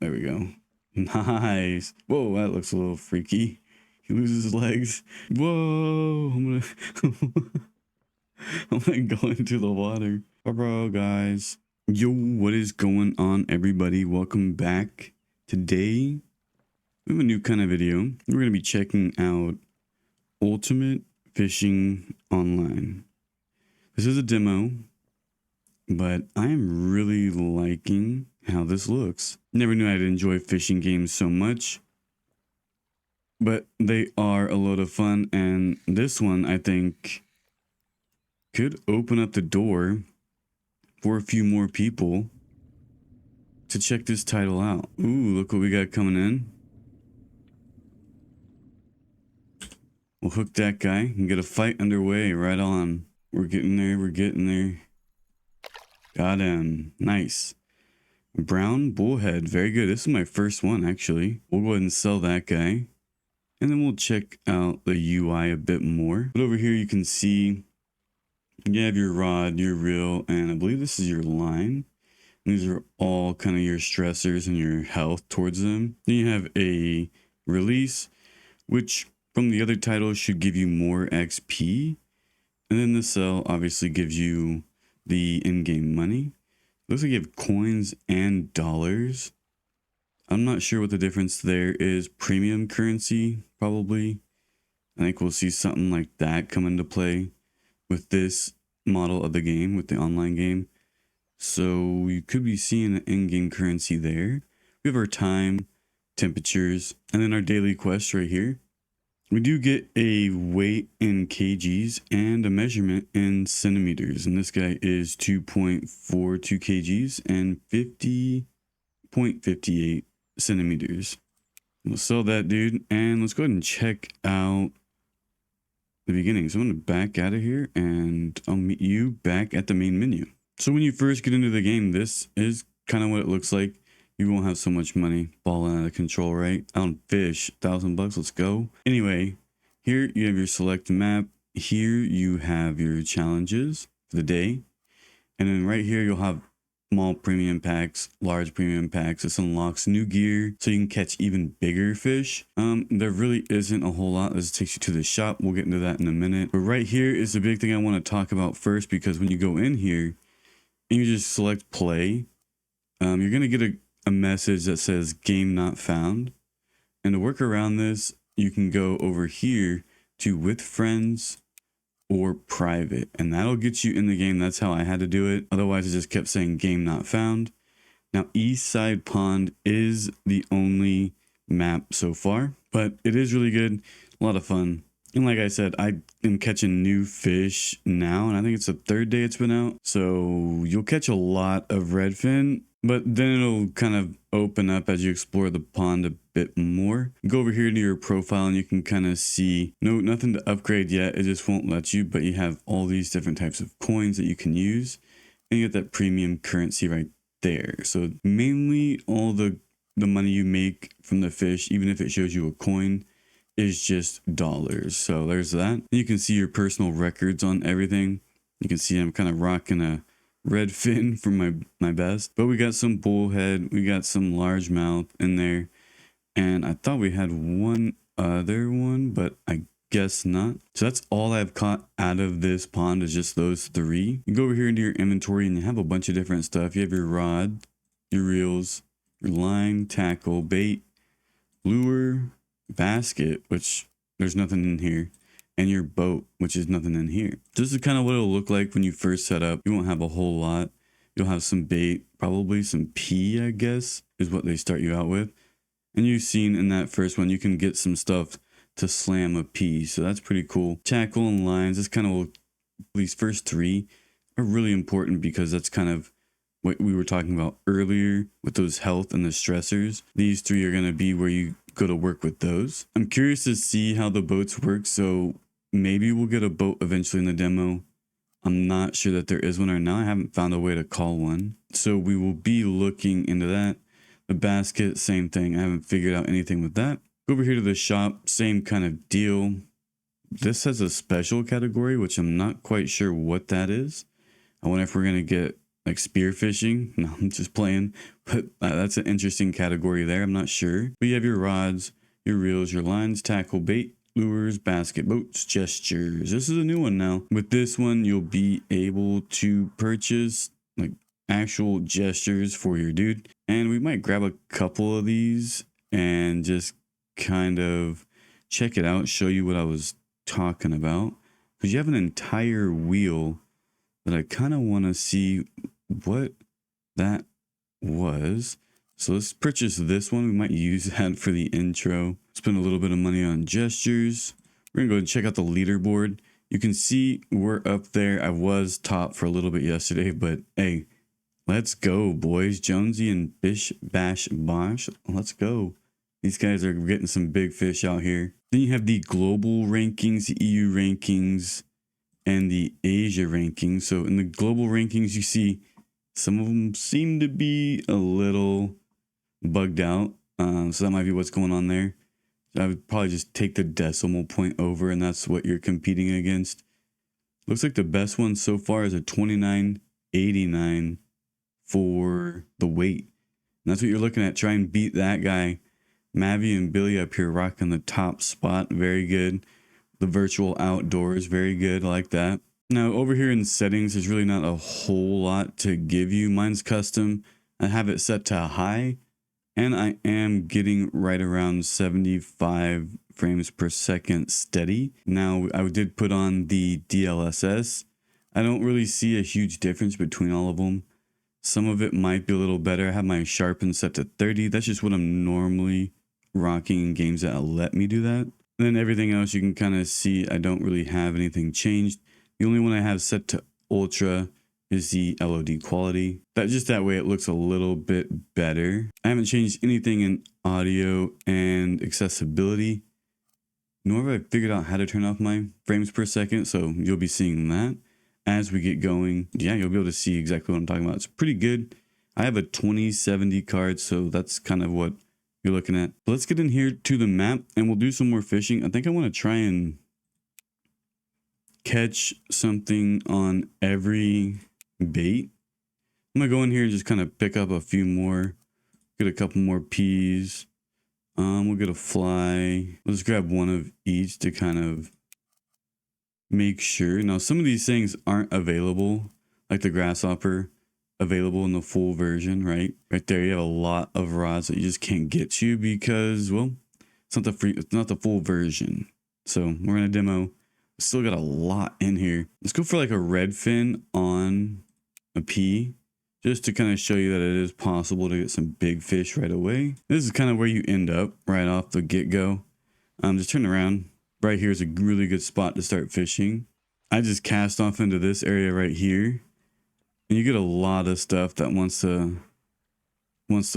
there we go. Nice. Whoa, that looks a little freaky. He loses his legs. Whoa, I'm gonna go into the water. Bro, guys. Yo, what is going on, everybody? Welcome back. Today, we have a new kind of video. We're gonna be checking out Ultimate Fishing Online. This is a demo, but I am really liking how this looks. Never knew I'd enjoy fishing games so much, but they are a lot of fun, and this one I think could open up the door for a few more people to check this title out. Ooh, look what we got coming in. We'll hook that guy and get a fight underway. Right on. We're getting there. We're getting there. Got him. Nice. Brown bullhead. Very good. This is my first one, actually. We'll go ahead and sell that guy. And then we'll check out the UI a bit more. But over here you can see you have your rod, your reel, and I believe this is your line. And these are all kind of your stressors and your health towards them. Then you have a release, which from the other titles should give you more XP. And then the sell obviously gives you the in-game money. Looks like you have coins and dollars. I'm not sure what the difference there is. Premium currency, probably. I think we'll see something like that come into play with this model of the game, with the online game. So you could be seeing an in-game currency there. We have our time, temperatures, and then our daily quest right here. We do get a weight in kgs and a measurement in centimeters. And this guy is 2.42 kgs and 50.58 centimeters. We'll sell that dude, and let's go ahead and check out the beginning. So I'm going to back out of here, and I'll meet you back at the main menu. So when you first get into the game, this is kind of what it looks like. You won't have so much money falling out of control, right? I don't fish. $1,000 bucks. Let's go. Anyway, here you have your select map. Here you have your challenges for the day. And then right here, you'll have small premium packs, large premium packs. This unlocks new gear so you can catch even bigger fish. There really isn't a whole lot. This takes you to the shop. We'll get into that in a minute. But right here is the big thing I want to talk about first, because when you go in here and you just select play, you're going to get a message that says game not found. And to work around this, you can go over here to with friends or private, and that'll get you in the game. That's how I had to do it. Otherwise it just kept saying game not found. Now East Side Pond is the only map so far, but it is really good, a lot of fun. And like I said, I am catching new fish now, and I think it's the third day it's been out. So you'll catch a lot of redfin, but then it'll kind of open up as you explore the pond a bit more. Go over here to your profile and you can kind of see, nothing to upgrade yet. It just won't let you, but you have all these different types of coins that you can use. And you get that premium currency right there. So mainly all the money you make from the fish, even if it shows you a coin, is just dollars. So there's that. You can see your personal records on everything. You can see I'm kind of rocking a red fin for my best, but we got some bullhead, we got some largemouth in there, and I thought we had one other one, but I guess not. So that's all I've caught out of this pond, is just those three. You go over here into your inventory and you have a bunch of different stuff. You have your rod, your reels, your line, tackle, bait, lure, basket, which there's nothing in here, and your boat, which is nothing in here. This is kind of what it'll look like when you first set up. You won't have a whole lot. You'll have some bait, probably some pea, I guess, is what they start you out with. And you've seen in that first one, you can get some stuff to slam a pea. So that's pretty cool. Tackle and lines, this kind of, these first three are really important, because that's kind of what we were talking about earlier with those health and the stressors. These three are going to be where you go to work with those. I'm curious to see how the boats work, so maybe we'll get a boat eventually in the demo. I'm not sure that there is one right now. I haven't found a way to call one, so we will be looking into that. The basket, same thing. I haven't figured out anything with that. Go over here to the shop, same kind of deal. This has a special category, which I'm not quite sure what that is. I wonder if we're going to get like spearfishing. No, I'm just playing. But that's an interesting category there. I'm not sure. But you have your rods, your reels, your lines, tackle, bait, lures, basket, boats, gestures. This is a new one now. With this one, you'll be able to purchase like actual gestures for your dude. And we might grab a couple of these and just kind of check it out, show you what I was talking about. Because you have an entire wheel that I kind of want to see what that was. So let's purchase this one. We might use that for the intro. Spend a little bit of money on gestures. We're gonna go and check out the leaderboard. You can see we're up there. I was top for a little bit yesterday, but hey, let's go, boys. Jonesy and Bish Bash Bosh. Let's go. These guys are getting some big fish out here. Then you have the global rankings, the EU rankings, and the Asia rankings. So in the global rankings, you see some of them seem to be a little bugged out. So that might be what's going on there. So I would probably just take the decimal point over, and that's what you're competing against. Looks like the best one so far is a 29.89 for the weight. And that's what you're looking at. Try and beat that guy. Mavi and Billy up here rocking the top spot. Very good. The virtual outdoors. Very good. I like that. Now over here in settings, there's really not a whole lot to give you. Mine's custom. I have it set to high. And I am getting right around 75 frames per second steady. Now I did put on the DLSS. I don't really see a huge difference between all of them. Some of it might be a little better. I have my sharpen set to 30. That's just what I'm normally rocking in games that let me do that. And then everything else you can kind of see I don't really have anything changed. The only one I have set to ultra is the LOD quality. That way it looks a little bit better. I haven't changed anything in audio and accessibility, nor have I figured out how to turn off my frames per second. So you'll be seeing that as we get going. Yeah, you'll be able to see exactly what I'm talking about. It's pretty good. I have a 2070 card, so that's kind of what you're looking at. But let's get in here to the map and we'll do some more fishing. I think I want to try and catch something on every bait. I'm gonna go in here and just kind of pick up a few more, get a couple more peas. We'll get a fly. Let's grab one of each to kind of make sure. Now some of these things aren't available, like the grasshopper, available in the full version, right? Right there, you have a lot of rods that you just can't get to because, well, it's not the full version. So we're gonna demo. Still got a lot in here. Let's go for like a red fin on a P, just to kind of show you that it is possible to get some big fish right away. This is kind of where you end up right off the get-go. Just turn around. Right here is a really good spot to start fishing. I just cast off into this area right here, and you get a lot of stuff that wants to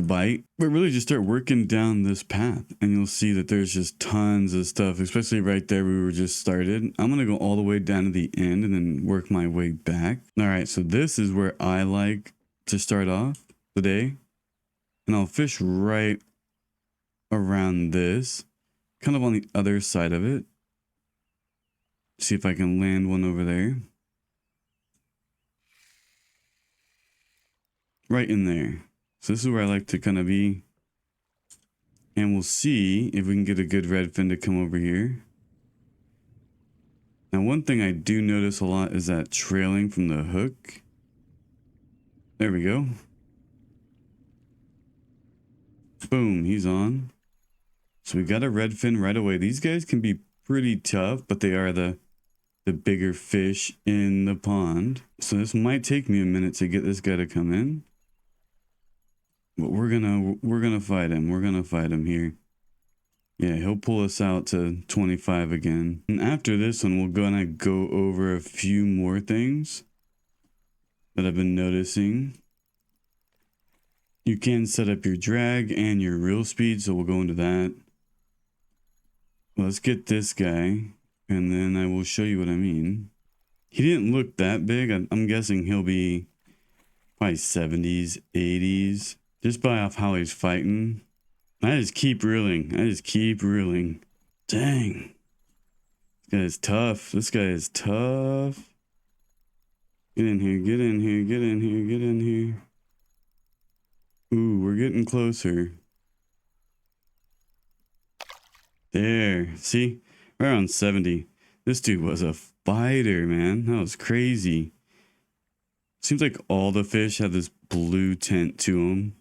bite. But really just start working down this path and you'll see that there's just tons of stuff, especially right there we were just started. I'm gonna go all the way down to the end and then work my way back. All right, so this is where I like to start off the day, and I'll fish right around this, kind of on the other side of it. See if I can land one over there. Right in there. So this is where I like to kind of be. And we'll see if we can get a good redfin to come over here. Now one thing I do notice a lot is that trailing from the hook. There we go. Boom, he's on. So we got a redfin right away. These guys can be pretty tough, but they are the bigger fish in the pond. So this might take me a minute to get this guy to come in. But we're gonna fight him. We're gonna fight him here. Yeah, he'll pull us out to 25 again. And after this one, we're gonna go over a few more things that I've been noticing. You can set up your drag and your reel speed, so we'll go into that. Let's get this guy, and then I will show you what I mean. He didn't look that big. I'm guessing he'll be probably 70s, 80s. Just by off how he's fighting. I just keep reeling. Dang. This guy is tough. Get in here, get in here, get in here, get in here. Ooh, we're getting closer. There, see? We're on 70. This dude was a fighter, man. That was crazy. Seems like all the fish have this blue tint to them.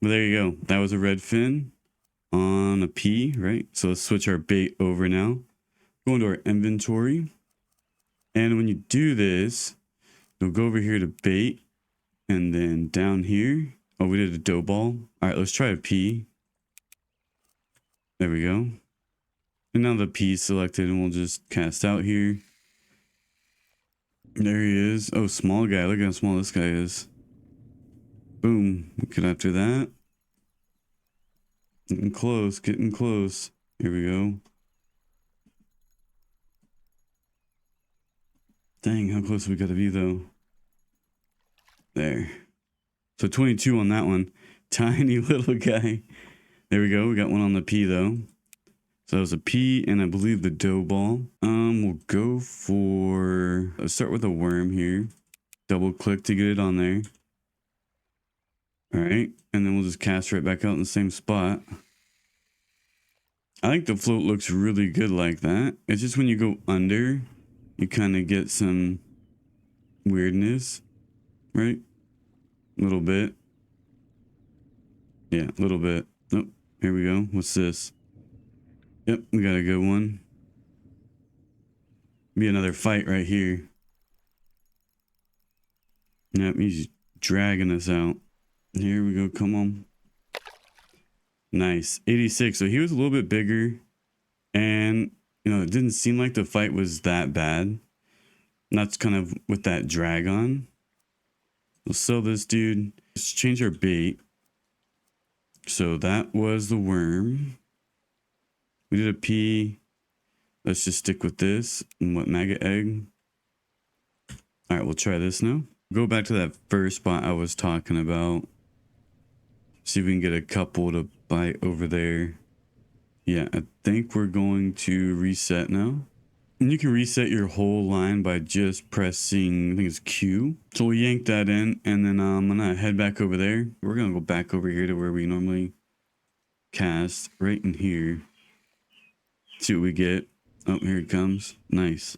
But there you go. That was a red fin on a P, right? So let's switch our bait over now. Go into our inventory. And when you do this, you'll go over here to bait. And then down here. Oh, we did a dough ball. All right, let's try a P. There we go. And now the P is selected and we'll just cast out here. There he is. Oh, small guy. Look how small this guy is. Boom. Get after that. Getting close. Getting close. Here we go. Dang, how close we got to be though. There. So 22 on that one. Tiny little guy. There we go. We got one on the P though. So that was a P and I believe the dough ball. We'll go for, let's start with a worm here. Double click to get it on there. All right. And then we'll just cast right back out in the same spot. I think the float looks really good like that. It's just when you go under, you kind of get some weirdness, right? A little bit. Yeah, a little bit. Oh, here we go. What's this? Yep, we got a good one. Be another fight right here. Yep, he's dragging us out. Here we go. Come on. Nice. 86. So he was a little bit bigger. And, you know, it didn't seem like the fight was that bad. And that's kind of with that drag on. We'll sell this dude. Let's change our bait. So that was the worm. We did a P. Let's just stick with this. And what, maggot egg? All right, we'll try this now. Go back to that first spot I was talking about. See if we can get a couple to bite over there. Yeah, I think we're going to reset now. And you can reset your whole line by just pressing, I think it's Q. So we'll yank that in and then I'm gonna head back over there. We're gonna go back over here to where we normally cast, right in here. See what we get. Oh, here it comes. Nice.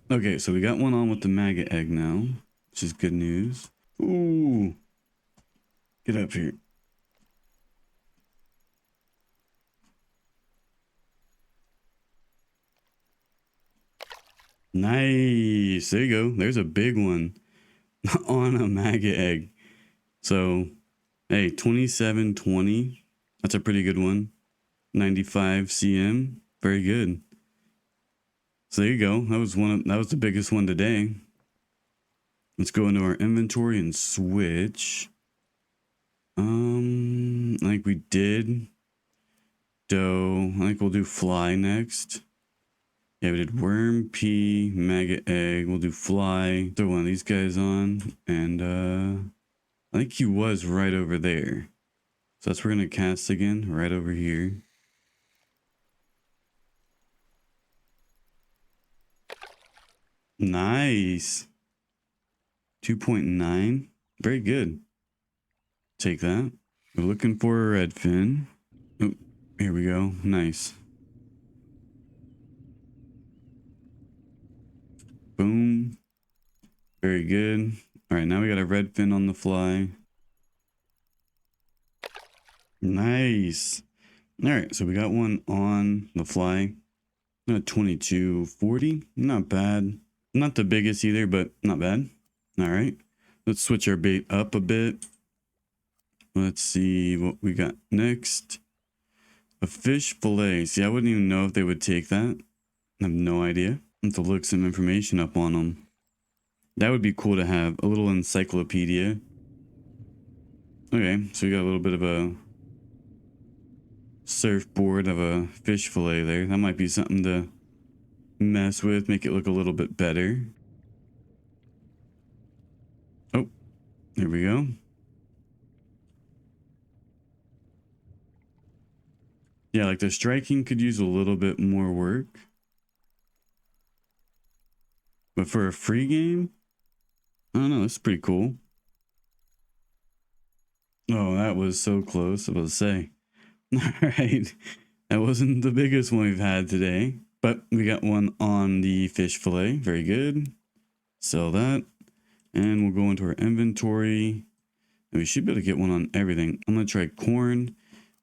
Okay, so we got one on with the maggot egg now, which is good news. Ooh. Get up here. Nice. There you go. There's a big one on a maggot egg. So, hey, 2720. That's a pretty good one. 95 cm. Very good. So there you go. That was the biggest one today. Let's go into our inventory and switch. Like we did dough. I think we'll do fly next. Yeah, we did worm, pea, maggot, egg. We'll do fly. Throw one of these guys on. And I think he was right over there. So that's where we're going to cast again. Right over here. Nice. 2.9. Very good. Take that. We're looking for a red fin. Oh, here we go. Nice. Boom. Very good. All right, now we got a red fin on the fly. Nice. All right, so we got one on the fly. 2240. Not bad. Not the biggest either, but not bad. All right. Let's switch our bait up a bit. Let's see what we got next. A fish fillet. See, I wouldn't even know if they would take that. I have no idea. I have to look some information up on them. That would be cool to have. A little encyclopedia. Okay, so we got a little bit of a surfboard of a fish fillet there. That might be something to mess with, make it look a little bit better. Oh, here we go. Yeah, like the striking could use a little bit more work. But for a free game, I don't know. That's pretty cool. Oh, that was so close. I was about to say. All right. That wasn't the biggest one we've had today, but we got one on the fish fillet. Very good. Sell that. And we'll go into our inventory. And we should be able to get one on everything. I'm going to try corn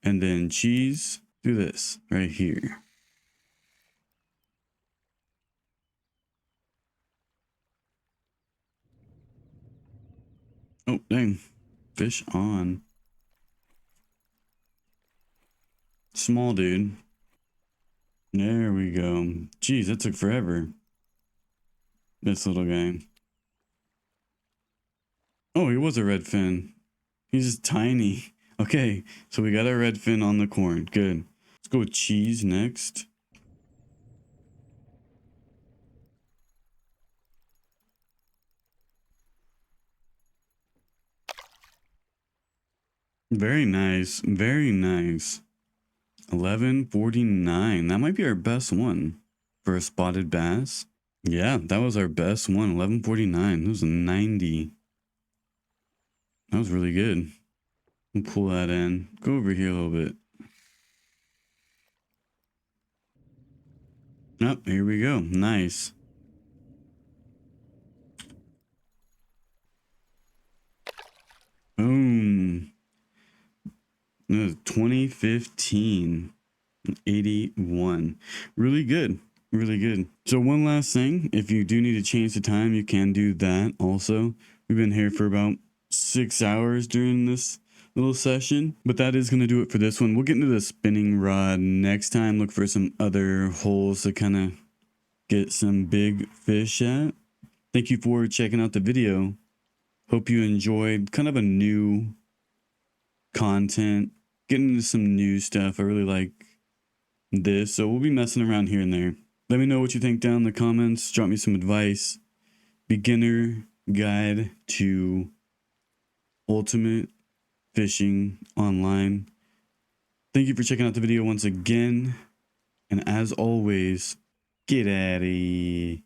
and then cheese. Do this right here. Oh, dang. Fish on. Small dude. There we go. Jeez, that took forever. This little guy. Oh, he was a red fin. He's just tiny. Okay, so we got our red fin on the corn. Good. Let's go with cheese next. Very nice. Very nice. 1149. That might be our best one for a spotted bass. Yeah, that was our best one. 1149. That was a 90. That was really good. We'll pull that in. Go over here a little bit. Oh, here we go. Nice. Boom. 2015. 81. Really good. Really good. So one last thing, if you do need to change the time, you can do that also. We've been here for about 6 hours during this little session, but that is going to do it for this one. We'll get into the spinning rod next time. Look for some other holes to kind of get some big fish at. Thank you for checking out the video. Hope you enjoyed kind of a new content, getting into some new stuff. I really like this, so we'll be messing around here and there. Let me know what you think down in the comments. Drop me some advice. Beginner guide to ultimate fishing online. Thank you for checking out the video once again, and as always, get at it.